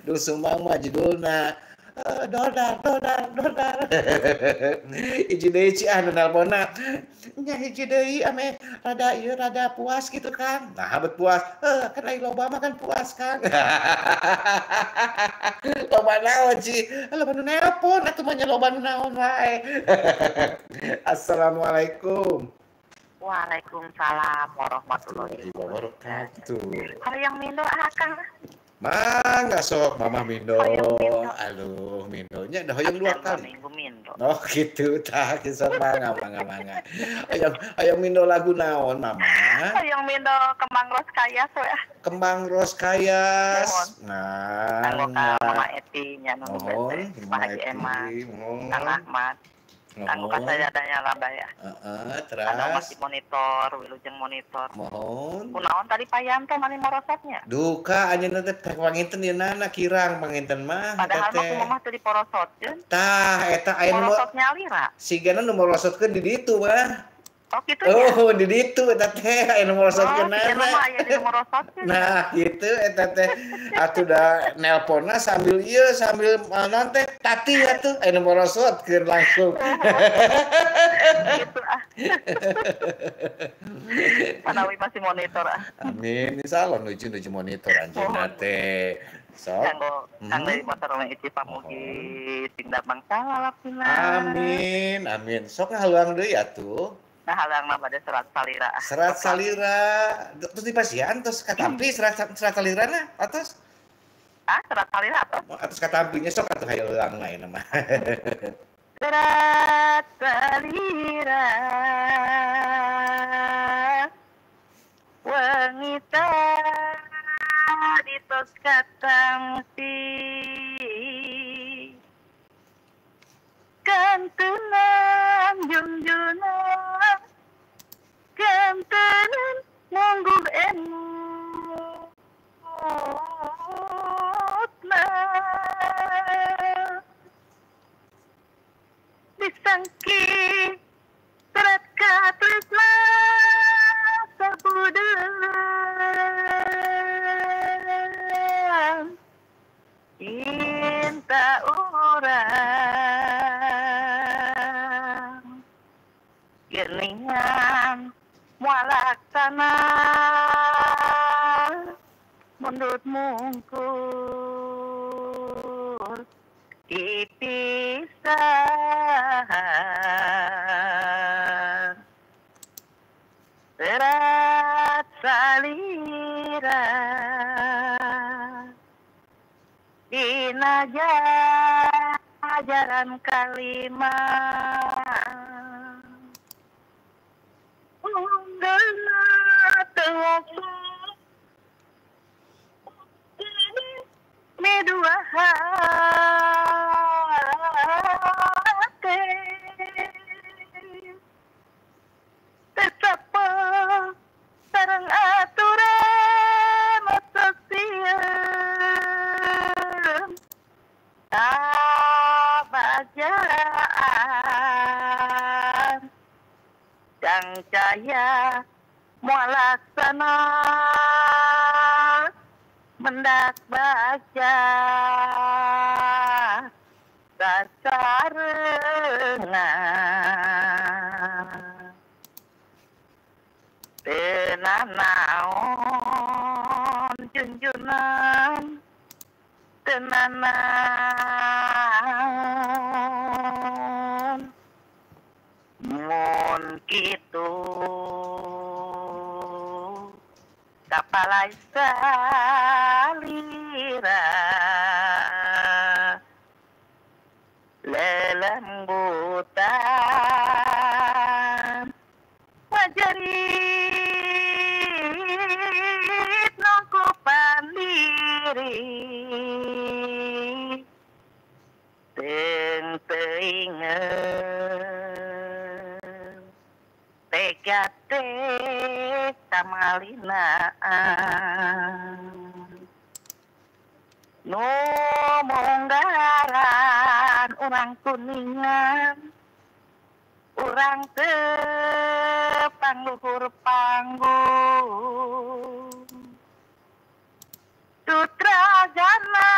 Doel Sumbang mah judulna dodar dodar dodar. Hiji deui ciah nu nelponna. Nya hiji deui ame rada puas gitu kan. Nah, bet puas. Kan ai loba mah kan puas kan. Loba naon ci? Loba nu nelpon atuh mah nya loba nu naon wae. Assalamualaikum. Waalaikumsalam warahmatullahi Wabarakatuh. Hoyong Mindo akang. Mangga sok Mama Mindo. Hoyong Mindo. Aduh, Mindonya dah hoyong 2 kali. Minggu Mindo. Oh gitu, tah kisah mangga. Hoyong Mindo lagu naon Mama? Hoyong Mindo Kembang Ros Kayas we. Kembang Ros Kayas. Nah, Anggota Mama Eti nya nu mohon, Pak Haji Eman, Kang Ahmad. Kanggo kasaya daya labaya. Terus masih monitor, wilujeng monitor. Mohon. Kunaon tadi Payanto mani morosotnya? Duka anjeunna teh panginten ieu nana kirang panginten mah. Padahal mah kumaha teu diporosotkeun. Tah eta aya nu morosotnya lira. Sigana nu morosotkeun di ditu mah. Oh gitu ya? Oh di ditu eta teh aya nu morosotkeun nana. Oh aya di morosotkeun. Nah kitu eta teh atuh da nelponna sambil ieu sambil naon teh tati atuh aya nu morosotkeun langsung. Gitu ah. Panawi masih monitor ah. Amin, insyaallah nuju monitor anjeunna teh. Sok. Kanggo motor mah isi pamugi tindak bangsa lalapina. Amin. Sok ngahaluang deui atuh. Nah halang mah bade serat salira. Serat salira. Terus dipasian terus katampi serat salirana atos. Serat salira apa? Atos katampinya sok atuh hayeung lain mah. Serat salira wangita ditos katampi kantenan junjunan kantenan monggo disangki berat katresna sabudean cinta urang geningan mualaksana mundut mungkur dipisah serat salira dina jaran kalimat unggana tengok ini dua hati tetap sareng aturan sosial abajaan jang caya mualaksana mendak baca sasarengan tenanaon junjunan tenanaon mun kitu kapalai salira lelembutan wajarit nongkopan diri teinget tegate kamalinaan nu monggaran urang kuningan urang teu pangluhur panggung sutrajana